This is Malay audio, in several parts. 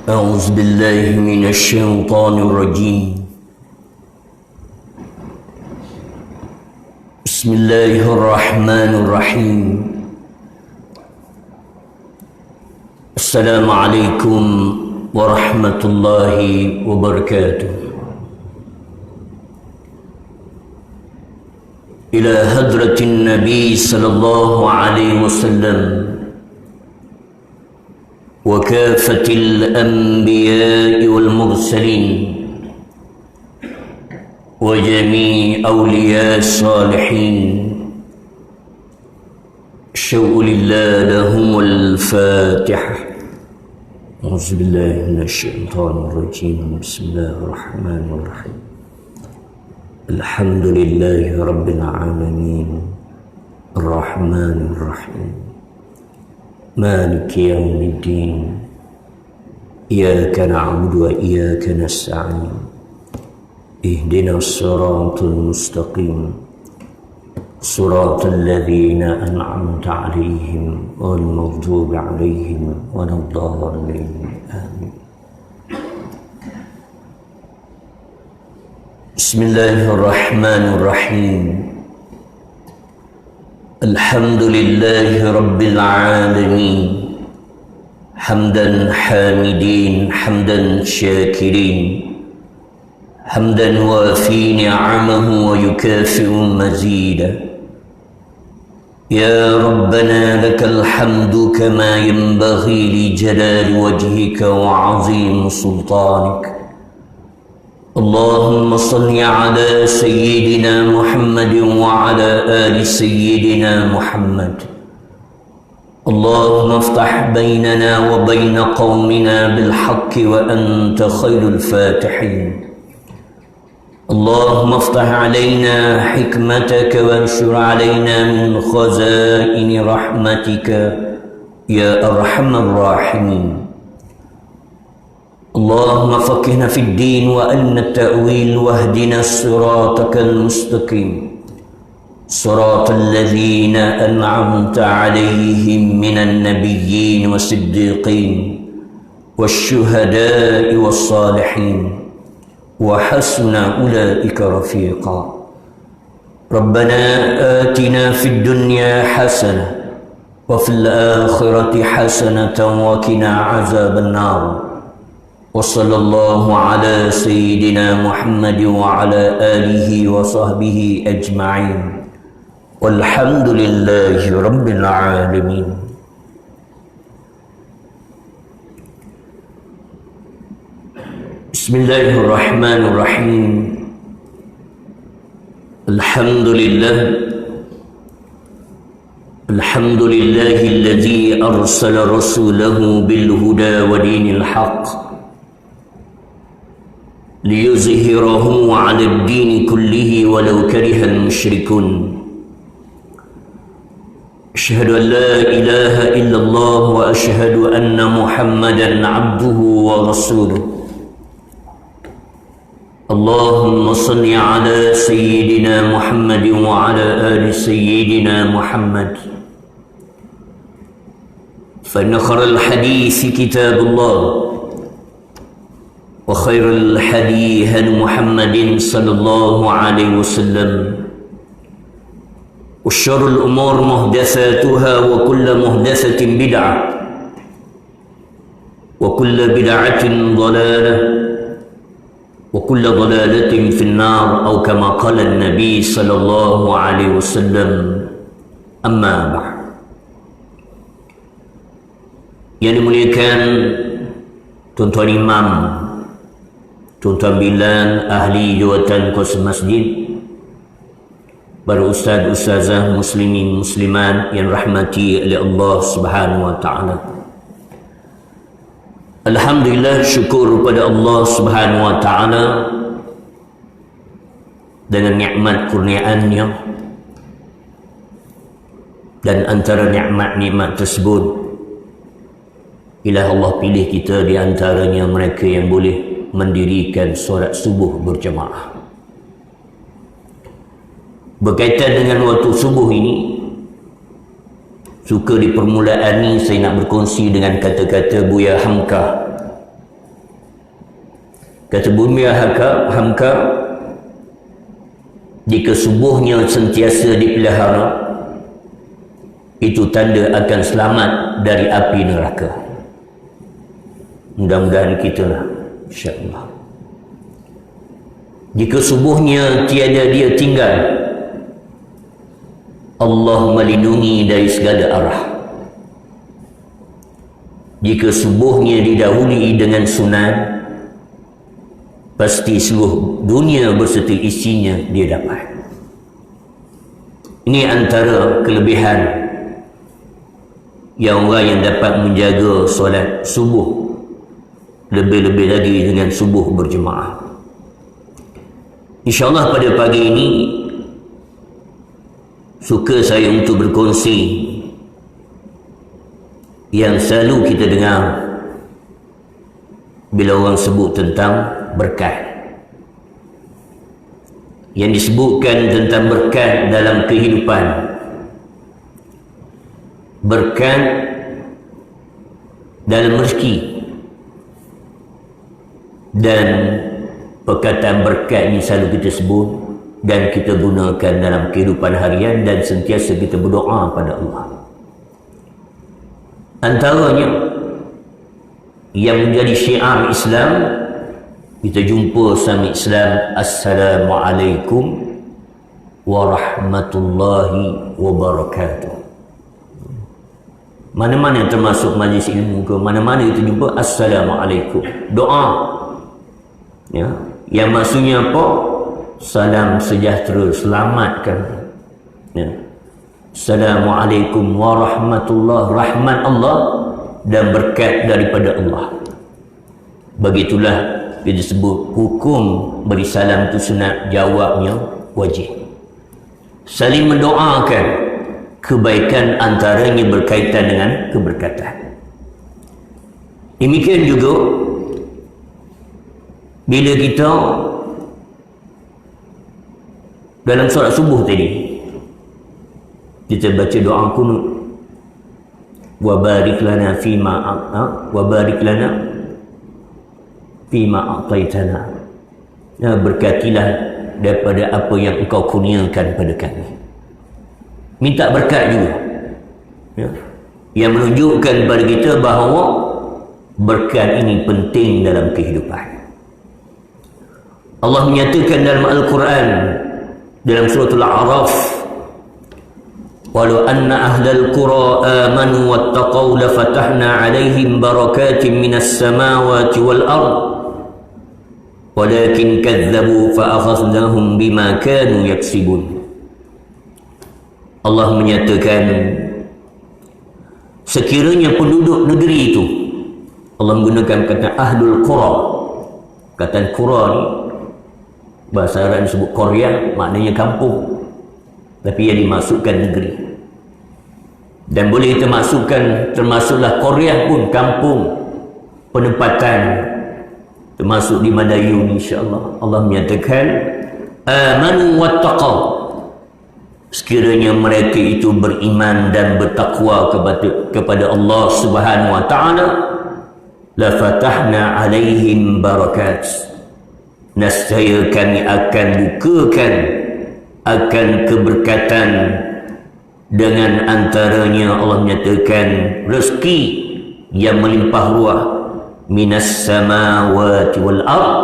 أعوذ بالله من الشيطان الرجيم. بسم الله الرحمن الرحيم. السلام عليكم ورحمة الله وبركاته. إلى حضرة النبي صلى الله عليه وسلم وكافة الأنبياء والمرسلين وجميع أولياء الصالحين شوء لله لهم الفاتحة. أعوذ بالله من الشيطان الرجيم. بسم الله الرحمن الرحيم. الحمد لله رب العالمين الرحمن الرحيم مالك يوم الدين. إياك نعبد وإياك نستعين. اهدنا الصراط المستقيم صراط الذين أنعمت عليهم غير المغضوب عليهم ولا الضالين. آمين. بسم الله الرحمن الرحيم. الحمد لله رب العالمين حمدا حامدين حمدا شاكرين حمدا وافي نعمه ويكافئ مزيدا. يا ربنا لك الحمد كما ينبغي لجلال وجهك وعظيم سلطانك. اللهم صل على سيدنا محمد وعلى آل سيدنا محمد. اللهم افتح بيننا وبين قومنا بالحق وأنت خير الفاتحين. اللهم افتح علينا حكمتك وانشر علينا من خزائن رحمتك يا أرحم الراحمين. اللهم فقهنا في الدين وأن التأويل واهدنا صراطك المستقيم صراط الذين أنعمت عليهم من النبيين والصديقين والشهداء والصالحين وحسن أولئك رفيقا. ربنا آتنا في الدنيا حسنة وفي الآخرة حسنة وقنا عذاب النار. وصلى الله على سيدنا محمد وعلى آله وصحبه أجمعين والحمد لله رب العالمين. بسم الله الرحمن الرحيم. الحمد لله الحمد لله الذي أرسل رسوله بالهدى ودين الحق ليظهره على الدين كله ولو كره المشركون. أشهد أن لا إله إلا الله وأشهد أن محمدا عبده ورسوله. اللهم صل على سيدنا محمد وعلى آل سيدنا محمد. فإن خير الحديث كتاب الله وخير الحديث هدي محمد صلى الله عليه وسلم. وشر الأمور محدثاتها وكل محدثة بدعة وكل بدعة ضلالة وكل ضلالة في النار أو كما قال النبي صلى الله عليه وسلم. أما بعد. Yang dimuliakan tuan-tuan imam, tuan-tuan bilan, ahli jawatan kuasa masjid, para ustaz, ustazah, muslimin, muslimat yang rahmati oleh Allah Subhanahu wa taala. Alhamdulillah, syukur kepada Allah Subhanahu wa taala dengan nikmat kurniaannya, dan antara nikmat-nikmat tersebut ialah Allah pilih kita di antaranya mereka yang boleh mendirikan solat subuh berjemaah. Berkaitan dengan waktu subuh ini, suka di permulaan ni saya nak berkongsi dengan kata-kata Buya Hamka Kata bumi Hamka, jika subuhnya sentiasa dipelihara, itu tanda akan selamat dari api neraka. Mudah-mudahan kita lah, insya-Allah. Jika subuhnya tiada dia tinggal, Allah melindungi dari segala arah. Jika subuhnya didahului dengan sunat, pasti seluruh dunia berserta isinya dia dapat. Ini antara kelebihan yang orang yang dapat menjaga solat subuh, lebih-lebih lagi dengan subuh berjemaah. InsyaAllah pada pagi ini suka saya untuk berkongsi yang selalu kita dengar bila orang sebut tentang berkat. Yang disebutkan tentang berkat dalam kehidupan, berkat dalam rezeki, dan perkataan berkat ini selalu kita sebut dan kita gunakan dalam kehidupan harian dan sentiasa kita berdoa pada Allah. Antaranya yang menjadi syiar Islam, kita jumpa sama Islam, Assalamualaikum warahmatullahi wabarakatuh. Mana-mana termasuk majlis ilmu ke, mana-mana kita jumpa Assalamualaikum, doa, ya, yang maksudnya apa? Salam sejahtera, selamatkan, ya. Assalamualaikum warahmatullahi, rahmat Allah dan berkat daripada Allah. Begitulah dia disebut hukum beri salam itu sunat, jawabnya wajib. Saling mendoakan kebaikan antaranya berkaitan dengan keberkatan. Demikian juga bila kita dalam solat subuh tadi, kita baca doa kunut, wa barik lana fima a'taitana, berkatilah daripada apa yang engkau kurniakan pada kami. Minta berkat juga, ya, yang menunjukkan kepada kita bahawa berkat ini penting dalam kehidupan. Allah menyatakan dalam Al-Quran dalam surah Al-A'raf, walau anna ahlal qura amanu wattaqaw lafatahna alaihim barakatin minas samawati wal ard walakin kadzabu fa akhadnahum bima kanu yaksibun. Allah menyatakan sekiranya penduduk negeri itu, Allah menggunakan kata ahlul qura. Kata qura ni bahasa Arab disebut qarya, maknanya kampung, tapi ia dimasukkan negeri. Dan boleh kita masukkan termasuklah qarya pun kampung, penempatan, termasuk di Madayu insya-Allah. Allah menyatakan amanu wattaqaw, sekiranya mereka itu beriman dan bertakwa kepada Allah Subhanahu wa taala, la fatahna alaihim barakat, nescaya kami akan bukakan akan keberkatan, dengan antaranya Allah menyatakan rezeki yang melimpah ruah, minas samawati wal ard,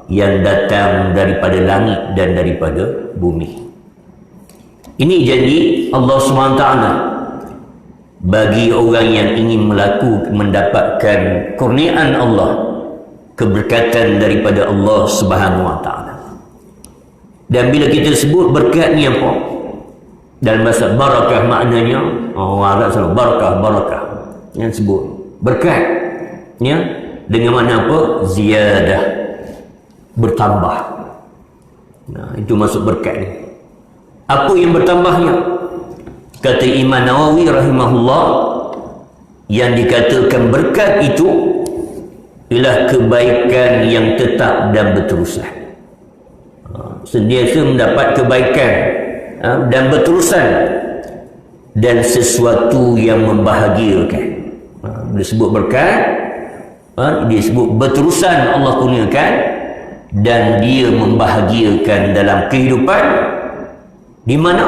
yang datang daripada langit dan daripada bumi. Ini janji Allah SWT bagi orang yang ingin mendapatkan kurniaan Allah, keberkatan daripada Allah Subhanahu wa taala. Dan bila kita sebut berkat ni apa? Dalam bahasa barakah maknanya, orang Arab selalu barakah yang sebut berkat, ya, dengan mana apa? Ziyadah, bertambah. Nah, itu masuk berkat ni. Apa yang bertambahnya? Kata Imam Nawawi rahimahullah, yang dikatakan berkat itu ialah kebaikan yang tetap dan berterusan. Sentiasa mendapat kebaikan dan berterusan, dan sesuatu yang membahagiakan. Disebut berkat, disebut berterusan Allah kurniakan, dan dia membahagiakan dalam kehidupan, di mana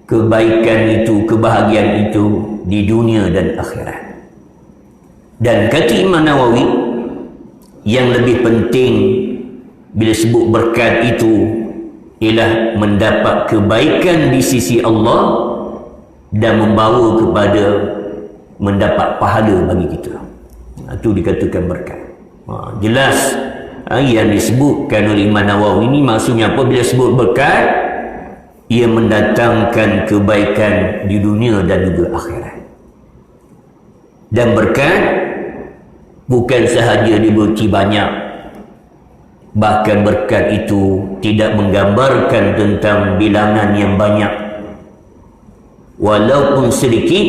kebaikan itu, kebahagiaan itu di dunia dan akhirat. Dan kata Imam Nawawi, yang lebih penting bila sebut berkat itu ialah mendapat kebaikan di sisi Allah dan membawa kepada mendapat pahala bagi kita. Itu dikatakan berkat. Jelas yang disebutkan oleh Imam Nawawi ini maksudnya apa? Bila sebut berkat, ia mendatangkan kebaikan di dunia dan juga akhirat. Dan berkat bukan sahaja diberi banyak, bahkan berkat itu tidak menggambarkan tentang bilangan yang banyak, walaupun sedikit,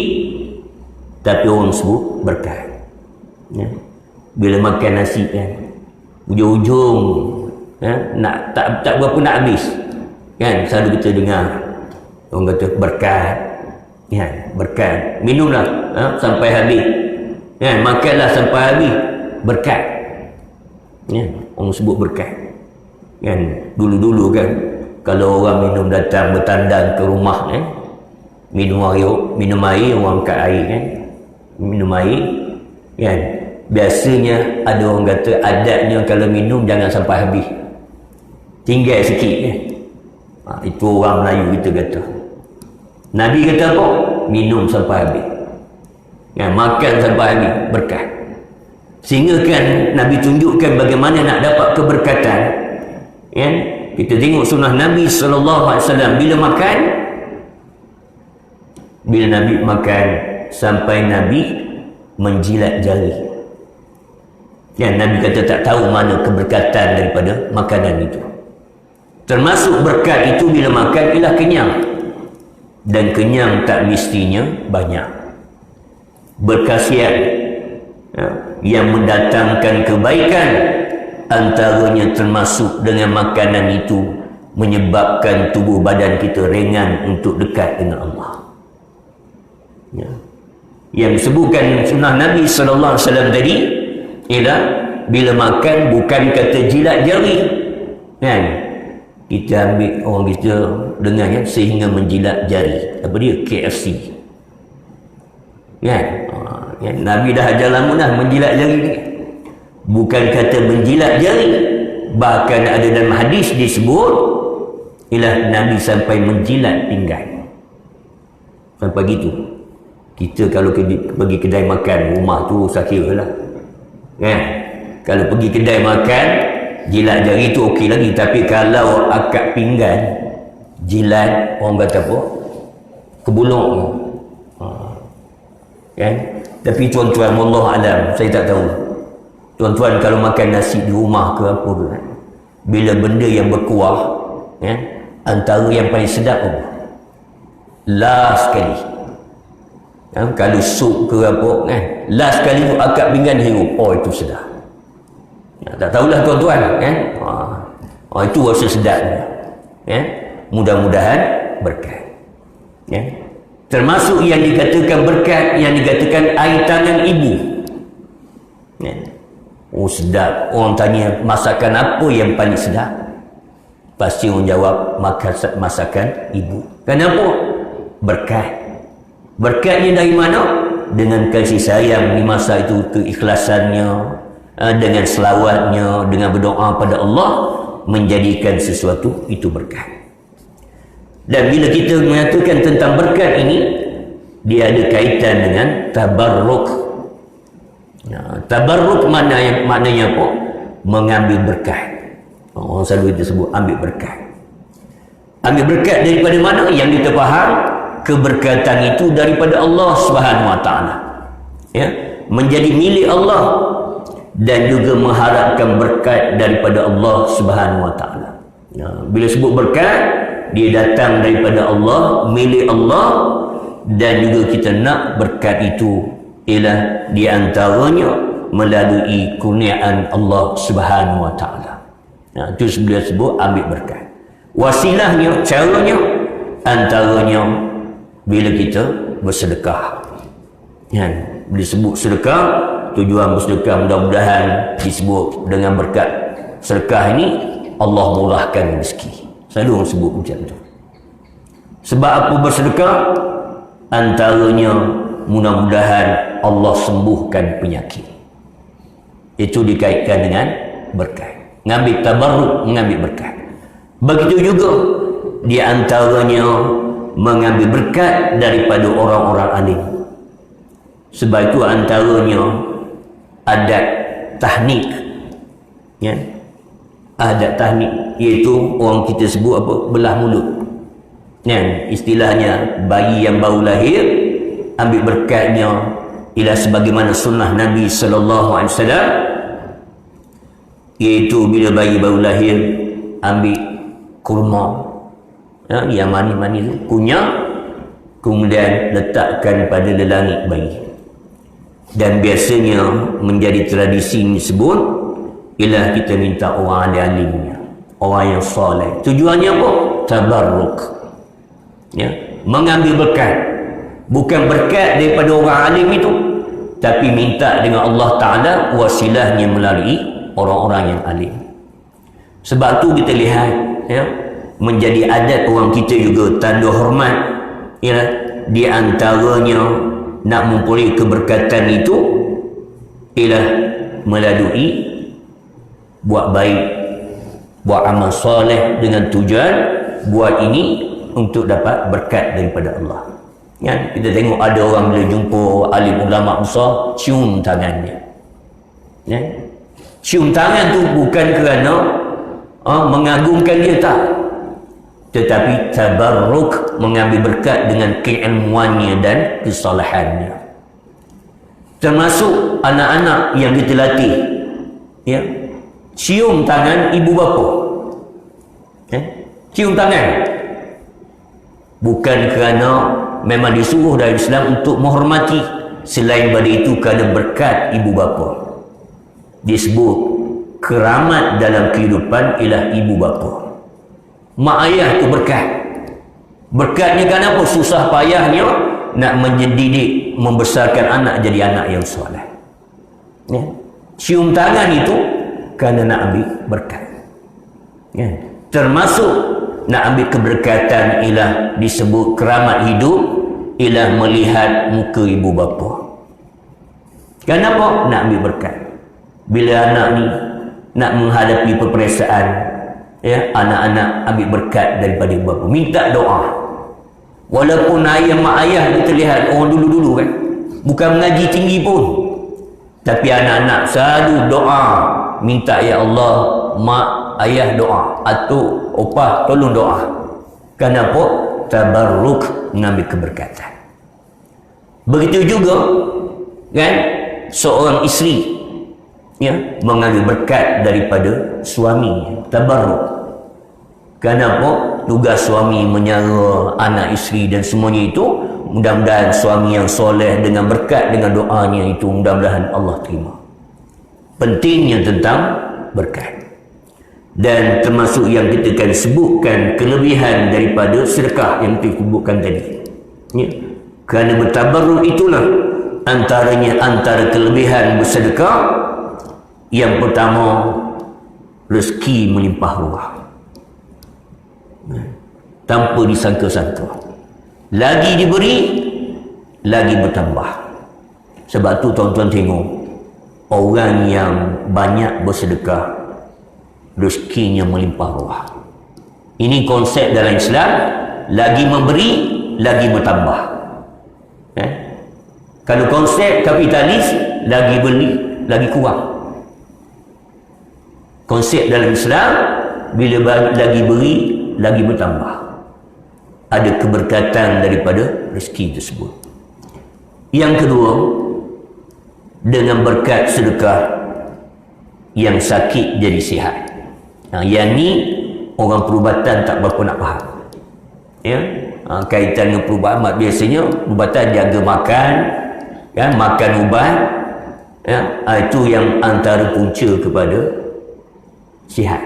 tapi orang sebut berkat. Ya. Bila makan nasi kan, ujung-ujung nak tak berapa nak habis kan, selalu kita dengar orang kata berkat, ya, berkat, minumlah sampai habis, ya, makanlah sampai habis, berkat, ya, orang sebut berkat kan. Dulu-dulu kan, kalau orang minum datang bertandang ke rumah minum air, orang angkat air kan, minum air kan. Biasanya ada orang kata adatnya kalau minum jangan sampai habis, tinggal sikit kan. Itu orang Melayu kita kata. Nabi kata apa? Minum sampai habis, kan, makan sampai habis, berkat. Sehingga kan Nabi tunjukkan bagaimana nak dapat keberkatan, kan. Kita tengok sunnah Nabi SAW bila makan, bila Nabi makan sampai Nabi menjilat jari. Yang Nabi kata tak tahu mana keberkatan daripada makanan itu. Termasuk berkat itu bila makan ialah kenyang. Dan kenyang tak mestinya banyak. Berkhasiat yang mendatangkan kebaikan, antaranya termasuk dengan makanan itu menyebabkan tubuh badan kita ringan untuk dekat dengan Allah. Ya. Yang disebutkan sunnah Nabi SAW tadi ialah bila makan bukan kata jilat jari, kan. Kita ambil, orang kita dengar kan, sehingga menjilat jari. Apa dia? KFC, kan. Nabi dah ajar lama dah menjilat jari ni. Bukan kata menjilat jari, bahkan ada dalam hadis disebut ialah Nabi sampai menjilat pinggan. Sampai gitu. Kita kalau pergi kedai makan, rumah tu saya kira lah, kan. Kalau pergi kedai makan, jilat jari tu okey lagi. Tapi kalau akad pinggan, jilat, orang kata apa? Kebulok, kan. Tapi tuan-tuan, wallah alam, saya tak tahu. Tuan-tuan kalau makan nasi di rumah ke apa ke, kan, bila benda yang berkuah, kan, antara yang paling sedap apa? Last sekali. Kalau sup ke apa, kan, last kali tu akad pinggan hirup, oh itu sedap. Tak tahulah tuan-tuan, kan. Itu rasa sedap, kan. Mudah-mudahan berkat, kan. Termasuk yang dikatakan berkat, yang dikatakan air tangan ibu, kan. Oh sedap. Orang tanya masakan apa yang paling sedap, pasti orang jawab masakan ibu. Kenapa? Berkat. Berkatnya dari mana? Dengan kasih sayang di masa itu, keikhlasannya, dengan selawatnya, dengan berdoa pada Allah, menjadikan sesuatu itu berkat. Dan bila kita menyatakan tentang berkat ini, dia ada kaitan dengan tabarruk. Tabarruk maknanya apa? Mengambil berkat. Orang selalu kita sebut ambil berkat. Ambil berkat daripada mana? Yang kita faham, keberkatan itu daripada Allah Subhanahu Wa Taala, ya, menjadi milik Allah, dan juga mengharapkan berkat daripada Allah Subhanahu Wa Taala. Bila sebut berkat, dia datang daripada Allah, milik Allah, dan juga kita nak berkat itu ialah di antaranya melalui kurniaan Allah Subhanahu Wa Taala. Itu sebelah sebut ambil berkat. Wasilahnya, caranya, antaranya bila kita bersedekah. Kan? Bila sebut sedekah, tujuan bersedekah mudah-mudahan disebut dengan berkat sedekah ini Allah murahkan rezeki. Selalu orang sebut macam tu. Sebab apa bersedekah? Antaranya mudah-mudahan Allah sembuhkan penyakit. Itu dikaitkan dengan berkat. Ngambil tabarruk, mengambil berkat. Begitu juga di antaranya mengambil berkat daripada orang-orang alim. Sebab itu antaranya adat tahnik, ya, adat tahnik, iaitu orang kita sebut apa, belah mulut, ya, istilahnya bayi yang baru lahir ambil berkatnya ialah sebagaimana sunnah Nabi SAW, iaitu bila bayi baru lahir ambil kurma, ya, yang manis-manis, kunyah, kemudian letakkan pada lelangit bayi. Dan biasanya menjadi tradisi ini sebut ialah kita minta orang alim-alimnya, orang yang soleh. Tujuannya apa? Tabarruk, ya, mengambil berkat. Bukan berkat daripada orang alim itu, tapi minta dengan Allah Ta'ala wasilahnya melalui orang-orang yang alim. Sebab tu kita lihat, ya, menjadi adat orang kita juga tanda hormat, ya, di antaranya nak memperoleh keberkatan itu ialah melalui buat baik, buat amal soleh dengan tujuan buat ini untuk dapat berkat daripada Allah. Ya, kita tengok ada orang bila jumpa alim ulama besar, cium tangannya. Ya. Cium tangan tu bukan kerana mengagungkan dia, tak, tetapi tabarruk, mengambil berkat dengan keilmuannya dan kesalahannya. Termasuk anak-anak yang kita latih, ya, cium tangan ibu bapa, ya, cium tangan bukan kerana memang disuruh dari Islam untuk menghormati, selain pada itu kerana berkat ibu bapa. Disebut keramat dalam kehidupan ialah ibu bapa. Mak ayah tu berkat. Berkatnya kan apa? Susah payahnya nak mendidik, membesarkan anak jadi anak yang soleh. Ya. Cium tangan itu kerana nak ambil berkat. Ya. Termasuk nak ambil keberkatan ialah disebut keramat hidup, ialah melihat muka ibu bapa. Kenapa? Nak ambil berkat. Bila anak ni nak menghadapi peperiksaan, ya, anak-anak ambil berkat daripada ibu bapa, minta doa. Walaupun mak ayah kita lihat orang dulu-dulu kan bukan mengaji tinggi pun, tapi anak-anak selalu doa, minta, ya Allah, mak ayah doa, atau opah tolong doa. Kenapa? Tabarruk, mengambil keberkatan. Begitu juga kan seorang isteri, ya, mengambil berkat daripada suami, tabarruk. Kenapa? Tugas suami menyara anak isteri dan semuanya itu, mudah-mudahan suami yang soleh dengan berkat, dengan doanya itu, mudah-mudahan Allah terima. Pentingnya tentang berkat. Dan termasuk yang kita akan sebutkan kelebihan daripada sedekah yang kita sebutkan tadi, ya. Kerana bertabarruk itulah antaranya, antara kelebihan bersedekah, yang pertama, rezeki melimpah ruah tanpa disangka-sangka. Lagi diberi, lagi bertambah. Sebab tu tuan-tuan tengok orang yang banyak bersedekah, rezekinya melimpah ruah. Ini konsep dalam Islam. Lagi memberi, lagi bertambah. Kalau konsep kapitalis, lagi beli, lagi kurang. Konsep dalam Islam, bila lagi beri, lagi bertambah. Ada keberkatan daripada rezeki tersebut. Yang kedua, dengan berkat sedekah, yang sakit jadi sihat. Yang ni orang perubatan tak berapa nak faham, ya. Kaitan dengan perubatan, biasanya perubatan jaga makan, kan, makan ubat, ya, itu yang antara punca kepada sihat.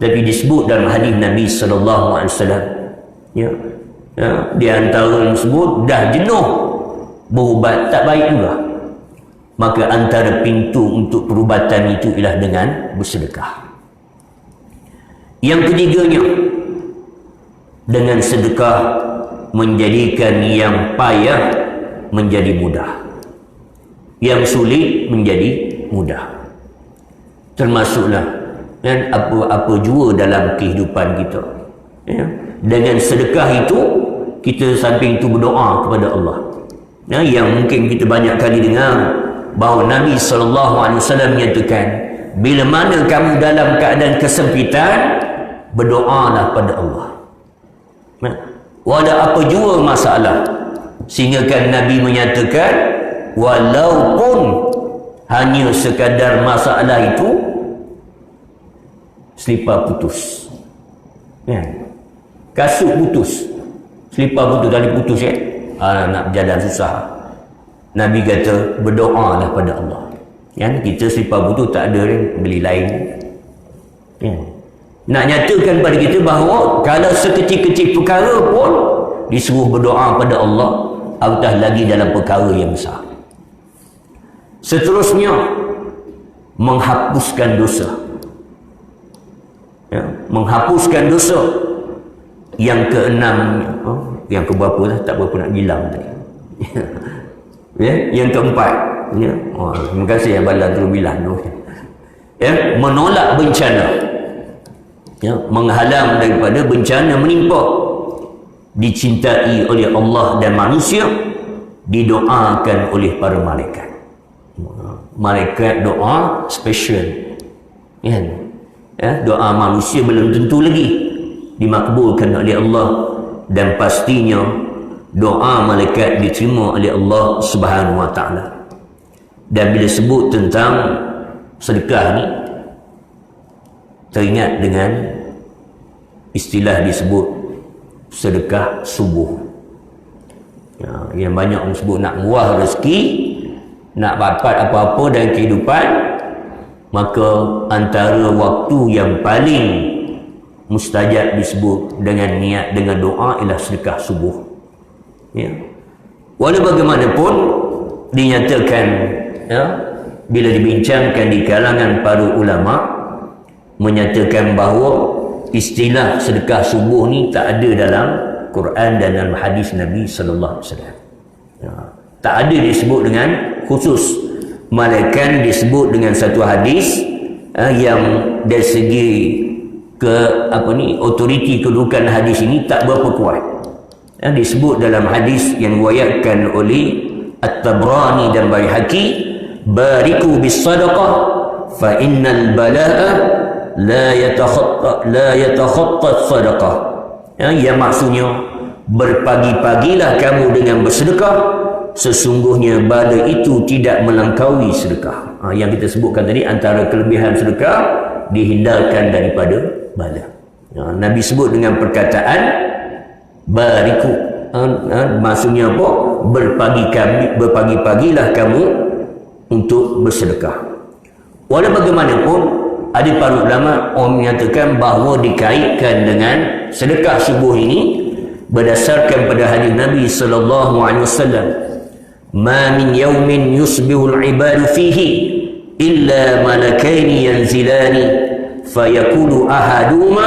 Tapi disebut dalam hadis Nabi SAW, ya, ya, di antara disebut dah jenuh berubat tak baik juga, maka antara pintu untuk perubatan itu ialah dengan bersedekah. Yang ketiganya, dengan sedekah menjadikan yang payah menjadi mudah, yang sulit menjadi mudah. Termasuklah kan apa-apa jua dalam kehidupan kita, ya. Dengan sedekah itu kita samping itu berdoa kepada Allah, ya, yang mungkin kita banyak kali dengar bahawa Nabi SAW menyatakan, bila mana kamu dalam keadaan kesempitan, berdoalah pada Allah, ya. Walau apa jua masalah, sehingga kan Nabi menyatakan walaupun hanya sekadar masalah itu selipar putus, ya. Kasut putus, selipar putus, tali putus, ya. Nak berjalan susah, Nabi kata berdoalah pada Allah, ya. Kita selipar putus tak ada, beli lain, ya. Nak nyatakan pada kita bahawa kalau sekecil-kecil perkara pun disuruh berdoa pada Allah, apatah lagi dalam perkara yang besar. Seterusnya, menghapuskan dosa, ya, menghapuskan dosa. Yang keenam, yang keberapa lah, tak berapa nak bilang tadi. Ya, yang keempat, ya. Terima kasih yang Bala terus bilang tu. Ya, menolak bencana, ya, menghalang daripada bencana menimpa, dicintai oleh Allah dan manusia, didoakan oleh para malaikat. Malaikat doa special, ya. Ya, doa manusia belum tentu lagi dimakbulkan oleh Allah, dan pastinya doa malaikat diterima oleh Allah Subhanahu wa taala. Dan bila sebut tentang sedekah ni, teringat dengan istilah disebut sedekah subuh, ya, yang banyak orang sebut nak murah rezeki, nak dapat apa-apa dalam kehidupan, maka antara waktu yang paling mustajab disebut dengan niat, dengan doa, ialah sedekah subuh, ya. Walau bagaimanapun dinyatakan, ya, bila dibincangkan di kalangan para ulama, menyatakan bahawa istilah sedekah subuh ni tak ada dalam Quran dan dalam hadis Nabi sallallahu alaihi wasallam, ya. Tak ada disebut dengan khusus, melainkan disebut dengan satu hadis, yang dari segi autoriti kedudukan hadis ini tak berapa kuat, ya. Disebut dalam hadis yang riwayatkan oleh At-Tabrani dan Baihaqi, bariku bis sadaqah fa innal balaa la yatakhatta sadaqah, ya, yang maksudnya berpagi-pagilah kamu dengan bersedekah, sesungguhnya bala itu tidak melangkaui sedekah. Yang kita sebutkan tadi, antara kelebihan sedekah dihindarkan daripada bala. Nabi sebut dengan perkataan bariku, maksudnya apa? Berpagi-pagilah kamu untuk bersedekah. Walau bagaimanapun, ada para ulama orang menyatakan bahawa dikaitkan dengan sedekah subuh ini berdasarkan pada hadis Nabi sallallahu alaihi wasallam, ma min yawmin yusbihu al-ibadu fihi illa malakaini yanzilani fayaqulu ahaduhuma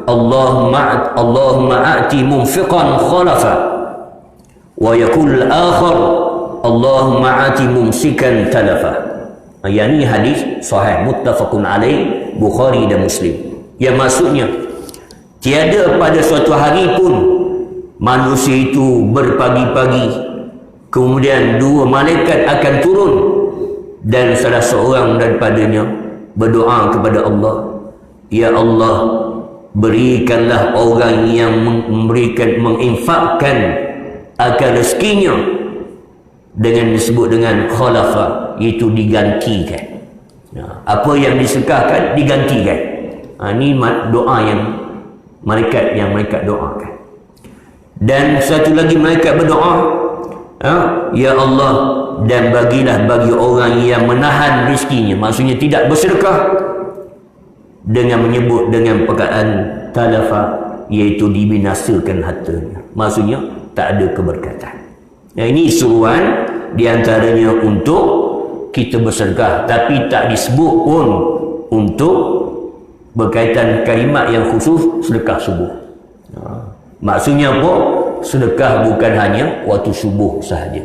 Allahumma a'ti munfiqan khalafa wa yaqul al-akhar Allahumma a'ti mumsikan talafa. Yang ini hadis sahih muttafaqun alaih, Bukhari dan Muslim. Yang maksudnya, tiada pada suatu hari pun manusia itu berpagi-pagi kemudian dua malaikat akan turun dan salah seorang daripadanya berdoa kepada Allah, ya Allah, berikanlah orang yang menginfakkan akan rezekinya dengan disebut dengan khalafa, iaitu digantikan. Apa yang disedekahkan digantikan. Ini doa yang malaikat doakan. Dan satu lagi malaikat berdoa, ya Allah, dan bagilah bagi orang yang menahan rezekinya, maksudnya tidak bersedekah, dengan menyebut dengan perkataan talafa, iaitu dibinasakan hartanya, maksudnya tak ada keberkatan. Ini suruhan diantaranya untuk kita bersedekah, tapi tak disebut pun untuk berkaitan kalimat yang khusus sedekah subuh. Maksudnya apa? Sedekah bukan hanya waktu subuh sahaja.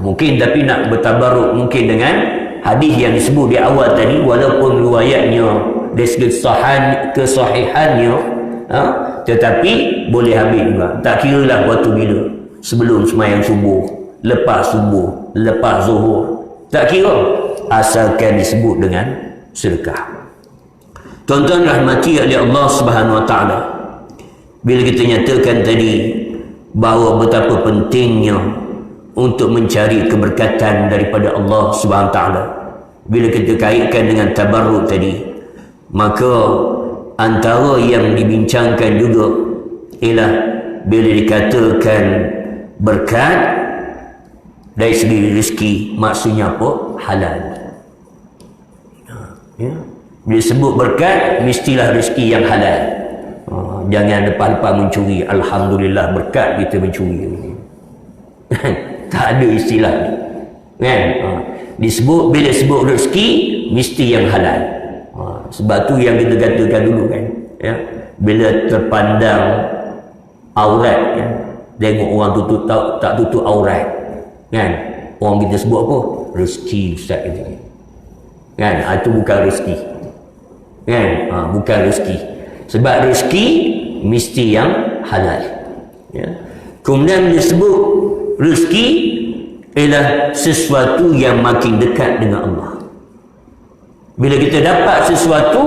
Mungkin tapi nak bertabaruk mungkin dengan hadis yang disebut di awal tadi, walaupun riwayatnya dari segi kesahihannya, tetapi boleh ambil juga. Tak kira lah waktu bila, sebelum sembahyang subuh, lepas subuh, lepas zuhur, tak kira, asalkan disebut dengan sedekah. Tuan-tuan rahmati oleh Allah Subhanahu Wa Taala, bila kita nyatakan tadi bahawa betapa pentingnya untuk mencari keberkatan daripada Allah Subhanahu Wa Taala, bila kita kaitkan dengan tabarruk tadi, maka antara yang dibincangkan juga ialah bila dikatakan berkat dari segi rezeki, maksudnya apa? Halal. Ya. Bila sebut berkat, mestilah rezeki yang halal. Jangan lepas-lepas mencuri. Alhamdulillah berkat kita mencuri. Tak ada istilah ni. Kan? Disebut, bila sebut rezeki, mesti yang halal. Sebab tu yang kita katakan dulu kan. Ya? Bila terpandang aurat, ya? Tengok orang tutup tak tutup aurat. Kan? Orang kita sebut apa? Rezeki ustaz kata. Kan? Itu bukan rezeki. Kan? Bukan rezeki. Sebab rezeki mesti yang halal. Ya. Kemudian disebut rezeki ialah sesuatu yang makin dekat dengan Allah. Bila kita dapat sesuatu,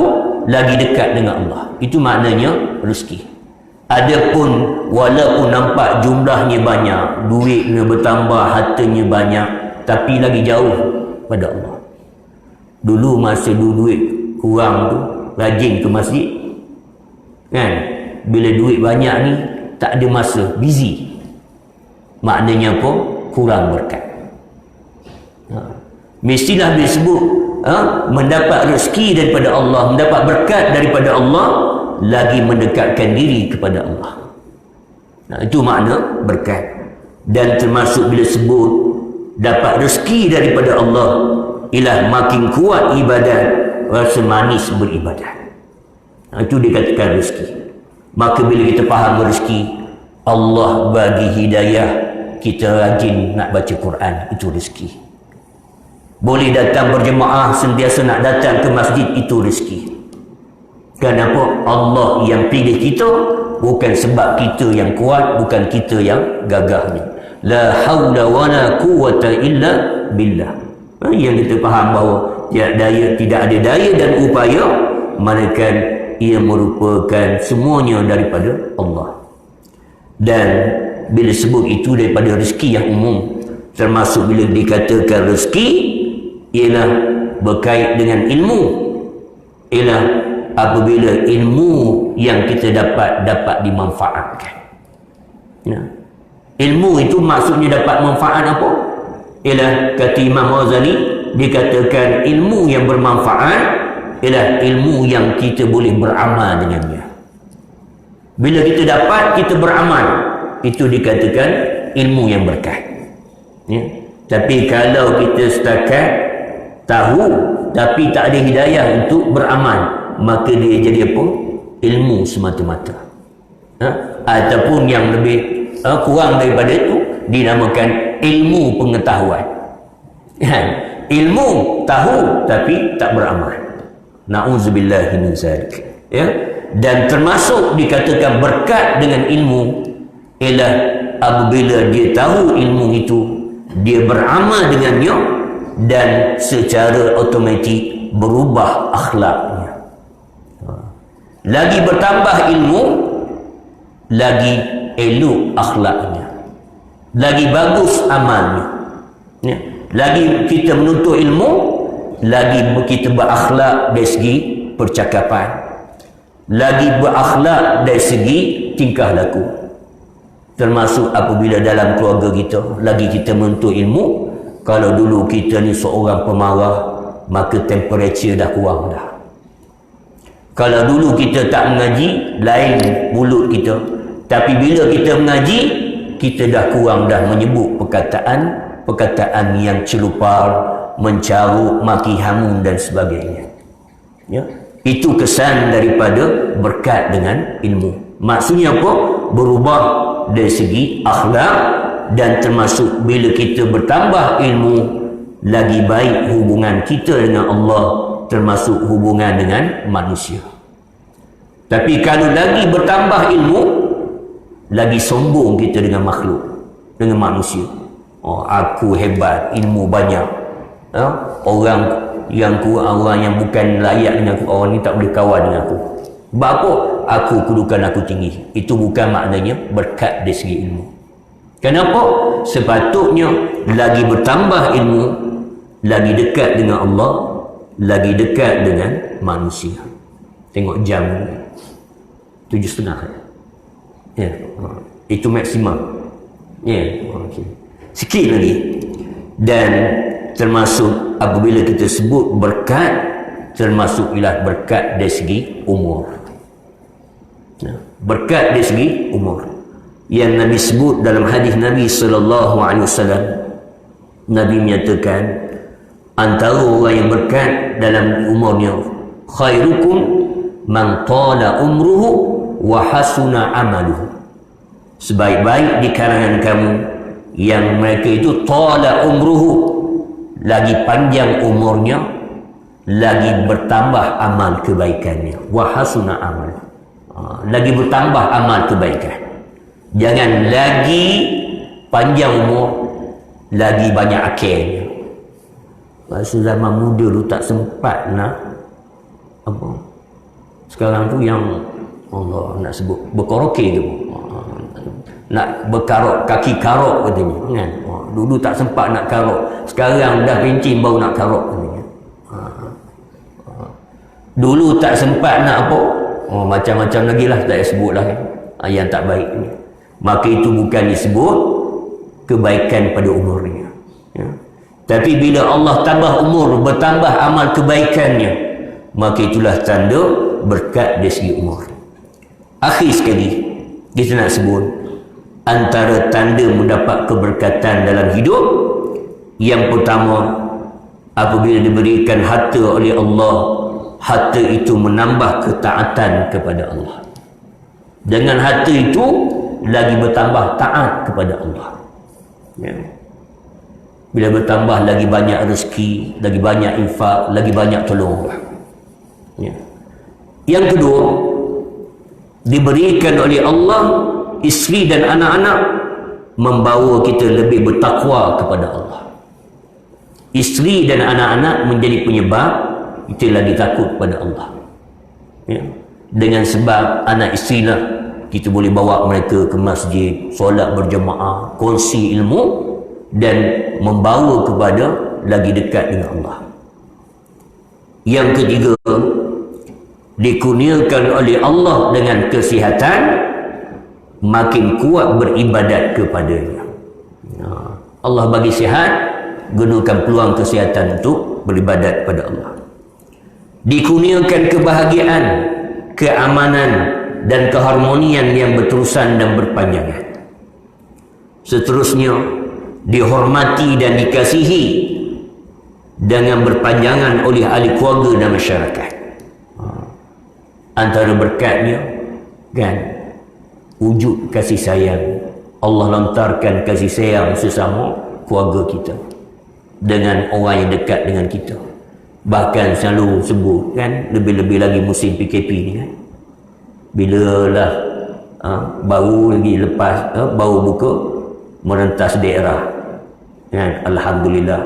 lagi dekat dengan Allah. Itu maknanya rezeki. Adapun walaupun nampak jumlahnya banyak, duitnya bertambah, hartanya banyak, tapi lagi jauh pada Allah. Dulu masa duit kurang tu, rajin ke masjid. Kan? Bila duit banyak ni, tak ada masa, busy. Maknanya apa? Kurang berkat. Mestilah disebut mendapat rezeki daripada Allah, mendapat berkat daripada Allah, lagi mendekatkan diri kepada Allah. Itu makna berkat. Dan termasuk bila sebut dapat rezeki daripada Allah, ialah makin kuat ibadat, rasa manis beribadat. Itu dikatakan rezeki. Maka bila kita faham rezeki, Allah bagi hidayah, kita rajin nak baca Quran, itu rezeki. Boleh datang berjemaah, sentiasa nak datang ke masjid, itu rezeki. Kenapa? Allah yang pilih kita, bukan sebab kita yang kuat, bukan kita yang gagahnya. La hawla wa la quwwata illa billah. Yang kita faham bahawa tidak ada daya dan upaya, melainkan ia merupakan semuanya daripada Allah. Dan bila sebut itu daripada rezeki yang umum, termasuk bila dikatakan rezeki ialah berkait dengan ilmu, ialah apabila ilmu yang kita dapat dimanfaatkan. Ya. Ilmu itu maksudnya dapat manfaat apa? Ialah kata Imam Ghazali, dikatakan ilmu yang bermanfaat ialah ilmu yang kita boleh beramal dengannya. Bila kita dapat, kita beramal, itu dikatakan ilmu yang berkat. Ya. Tapi kalau kita setakat tahu tapi tak ada hidayah untuk beramal, maka dia jadi apa? Ilmu semata-mata. Ataupun yang lebih kurang daripada itu, dinamakan ilmu pengetahuan. Ilmu tahu tapi tak beramal. Na'udzubillahi min zalik. Ya. Dan termasuk dikatakan berkat dengan ilmu ialah apabila dia tahu ilmu itu, dia beramal dengannya, dan secara automatik berubah akhlaknya. Lagi bertambah ilmu, lagi elok akhlaknya, lagi bagus amalnya. Ya. Lagi kita menuntut ilmu, lagi kita berakhlak dari segi percakapan, lagi berakhlak dari segi tingkah laku. Termasuk apabila dalam keluarga kita, lagi kita menuntut ilmu. Kalau dulu kita ni seorang pemarah, maka temperature dah kurang dah. Kalau dulu kita tak mengaji, lain mulut kita. Tapi bila kita mengaji, kita dah kurang dah menyebut perkataan yang celupar, mencarut, maki hamun dan sebagainya. Ya. Itu kesan daripada berkat dengan ilmu. Maksudnya apa? Berubah dari segi akhlak, dan termasuk bila kita bertambah ilmu, lagi baik hubungan kita dengan Allah, termasuk hubungan dengan manusia. Tapi kalau lagi bertambah ilmu, lagi sombong kita dengan makhluk, dengan manusia. Oh, aku hebat, ilmu banyak. Orang yang orang yang bukan layak dengan aku, orang ni tak boleh kawan dengan aku. Sebab apa? Aku kedudukan aku tinggi. Itu bukan maknanya berkat dari segi ilmu. Kenapa? Sepatutnya lagi bertambah ilmu, lagi dekat dengan Allah, lagi dekat dengan manusia. Tengok jam ni 7.30. Ya, itu maksimum. Ya, okey. Sikit lagi. Dan termasuk apabila kita sebut berkat, termasuk ialah berkat dari segi umur. Berkat dari segi umur yang Nabi sebut dalam hadis Nabi SAW. Nabi menyatakan antara orang yang berkat dalam umurnya, khairukum man tala umruhu wa hasuna amaluhu. Sebaik-baik di kalangan kamu yang mereka itu tala umruhu, lagi panjang umurnya, lagi bertambah amal kebaikannya. Wa hasuna amal, lagi bertambah amal kebaikan. Jangan lagi panjang umur, lagi banyak akhirnya. Masa zaman muda tu tak sempat nak apa. Sekarang tu yang Allah nak sebut berkoroke tu, nak berkarok, kaki karok katanya kan. Dulu tak sempat nak karok, sekarang dah pencin baru nak karok katanya. Dulu tak sempat nak apa, macam-macam lagi lah, tak sebut lah kan, yang tak baik ni. Maka itu bukan disebut kebaikan pada umurnya, ya. Tapi bila Allah tambah umur, bertambah amal kebaikannya, maka itulah tanda berkat dari segi umur. Akhir sekali kita nak sebut antara tanda mendapat keberkatan dalam hidup. Yang pertama, apabila diberikan harta oleh Allah, harta itu menambah ketaatan kepada Allah. Dengan harta itu lagi bertambah taat kepada Allah, ya. Bila bertambah lagi banyak rezeki, lagi banyak infak, lagi banyak tolong, ya. Yang kedua, diberikan oleh Allah isteri dan anak-anak, membawa kita lebih bertakwa kepada Allah. Isteri dan anak-anak menjadi penyebab kita lagi takut kepada Allah, ya. Dengan sebab anak isteri lah kita boleh bawa mereka ke masjid, solat berjemaah, kongsi ilmu, dan membawa kepada lagi dekat dengan Allah. Yang ketiga, dikurniakan oleh Allah dengan kesihatan, makin kuat beribadat kepadanya. Allah bagi sihat, gunakan peluang kesihatan untuk beribadat kepada Allah. Dikurniakan kebahagiaan, keamanan dan keharmonian yang berterusan dan berpanjangan. Seterusnya, dihormati dan dikasihi dengan berpanjangan oleh ahli keluarga dan masyarakat. Antara berkatnya kan, wujud kasih sayang. Allah lontarkan kasih sayang sesama keluarga kita dengan orang yang dekat dengan kita. Bahkan selalu sebut kan, lebih-lebih lagi musim PKP ni kan, bila lah baru lagi lepas baru buka merentas daerah kan, alhamdulillah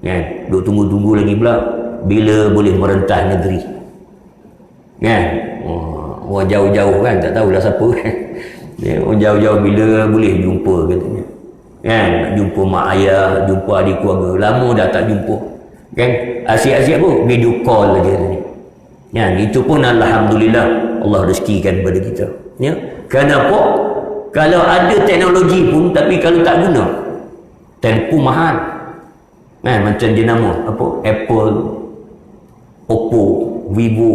kan, duk tunggu-tunggu lagi pula bila boleh merentas negeri kan. Orang jauh-jauh kan, tak tahulah siapa kan. Orang jauh-jauh bila boleh jumpa katanya kan, nak jumpa mak ayah, jumpa adik keluarga, lama dah tak jumpa kan. Asyik-asyik apa, video call aja ni kan. Itu pun alhamdulillah Allah rezekikan kepada kita, ya. Kenapa? Kalau ada teknologi pun, tapi kalau tak guna, telefon mahal kan, macam dia nama apa, Apple, Oppo, Vivo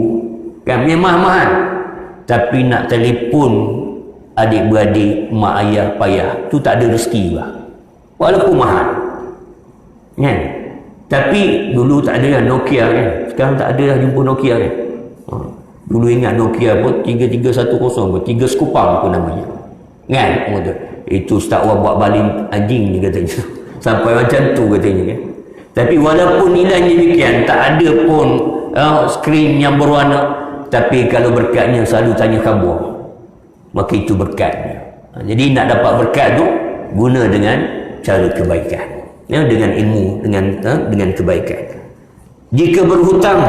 kan, memang mahal. Tapi nak telefon adik-beradik, mak ayah payah, tu tak ada rezeki lah, walaupun mahal kan. Tapi dulu tak ada lah Nokia kan, sekarang tak ada lah jumpa Nokia kan. Dulu ingat Nokia pun 3310 pun, 3 skupang pun namanya. Kan? Itu Ustaz Awak buat baling anjing ni katanya. Sampai macam tu katanya. Tapi walaupun nilainya demikian, tak ada pun skrin yang berwarna, tapi kalau berkatnya selalu tanya khabar, maka itu berkatnya. Jadi nak dapat berkat tu guna dengan cara kebaikan, dengan ilmu, dengan kebaikan. Jika berhutang,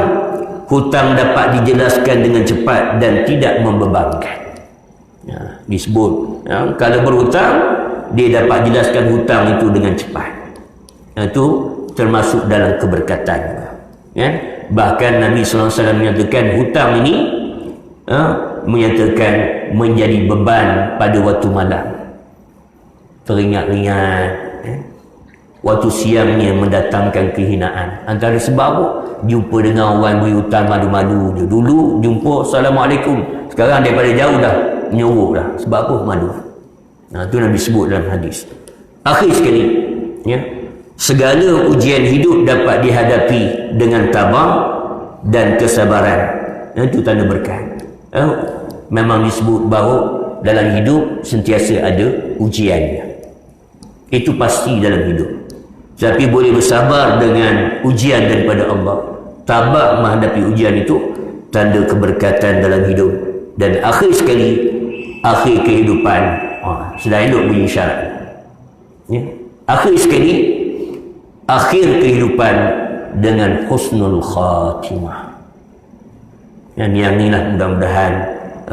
hutang dapat dijelaskan dengan cepat dan tidak membebankan. Disebut kalau berhutang, dia dapat jelaskan hutang itu dengan cepat. Itu termasuk dalam keberkatan. Bahkan Nabi SAW menyatakan hutang ini menyatakan menjadi beban pada waktu malam, teringat-ingat. Waktu siangnya mendatangkan kehinaan. Antara sebab jumpa dengan orang beri hutang malu-malu je. Dulu jumpa Assalamualaikum, sekarang daripada jauh dah menyuruh dah. Sebab apa? Malu. Itu Nabi sebut dalam hadis. Akhir sekali, segala ujian hidup dapat dihadapi dengan tabah dan kesabaran. Itu tanda berkat. Memang disebut bahawa dalam hidup sentiasa ada ujiannya. Itu pasti dalam hidup. Tapi boleh bersabar dengan ujian daripada Allah. Tabah menghadapi ujian itu tanda keberkatan dalam hidup. Dan akhir sekali, akhir kehidupan, sedang elok bunyi syarat. Akhir sekali, akhir kehidupan dengan husnul khatimah. Yang inilah mudah-mudahan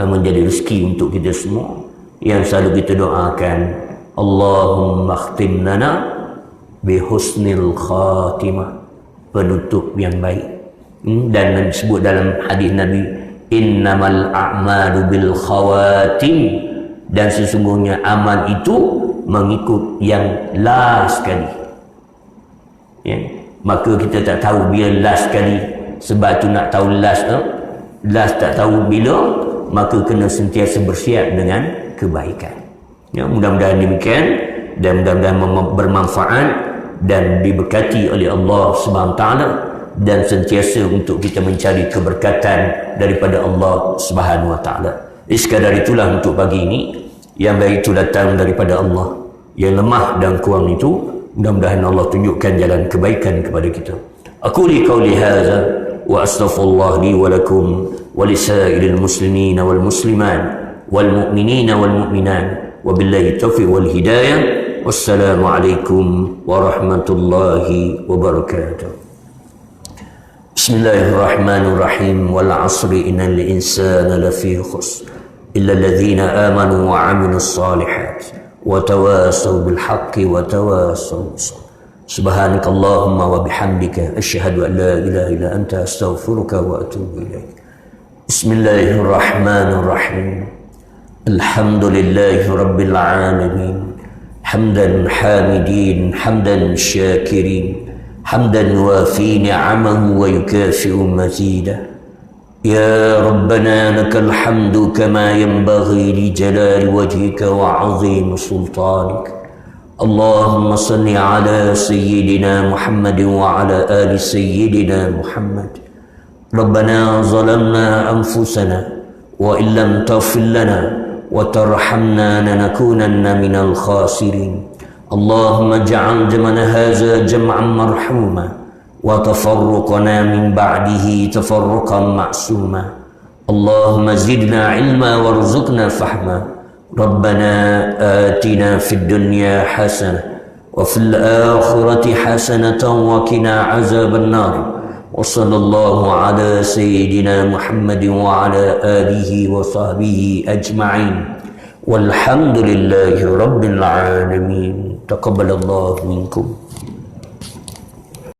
menjadi rezeki untuk kita semua, yang selalu kita doakan, Allahumma khtim lana bihusnil khatimah, penutup yang baik. Dan disebut dalam hadis Nabi, innamal a'malu bil khawatim, dan sesungguhnya amal itu mengikut yang last sekali. Maka kita tak tahu bila last sekali. Sebab tu nak tahu last tak tahu bila, maka kena sentiasa bersiap dengan kebaikan. Mudah-mudahan demikian, dan mudah-mudahan bermanfaat dan diberkati oleh Allah SWT, dan sentiasa untuk kita mencari keberkatan daripada Allah SWT. Sekadar itulah untuk pagi ini. Yang baik itu datang daripada Allah, yang lemah dan kurang itu mudah-mudahan Allah tunjukkan jalan kebaikan kepada kita. Aku li qauli hadza wa astaghfirullah li wa lakum wa lisairil muslimin wal muslimat wal mu'minin wal mu'minat, wa billahi taufiq wal hidayah. Wassalamualaikum warahmatullahi wabarakatuh. Bismillahirrahmanirrahim. Wal 'asri innal insana lafi khusr illa alladhina amanu wa 'amilus solihat wa tawasaw bil haqqi wa tawasaw bis sabr. Subhanakallahumma wa bihamdika asyhadu an la ilaha illa anta astaghfiruka wa atubu ilaik. Bismillahirrahmanirrahim. Alhamdulillahi rabbil alamin. حمدا حامدين حمدا شاكرين حمدا وافي نعمه ويكافئ مزيده. يا ربنا لك الحمد كما ينبغي لجلال وجهك وعظيم سلطانك. اللهم صل على سيدنا محمد وعلى آل سيدنا محمد. ربنا ظلمنا أنفسنا وإن لم تغفر لنا وترحمنا لنكونن من الخاسرين. اللهم اجعل جمعنا هذا جمعا مرحوما وتفرقنا من بعده تفرقا معصوما. اللهم زدنا علما وارزقنا فهما. ربنا آتنا في الدنيا حسنة وفي الآخرة حسنة وقنا عذاب النار. وصلى الله على سيدنا محمد وعلى آله وصحبه أجمعين والحمد لله رب العالمين. تقبل الله منكم.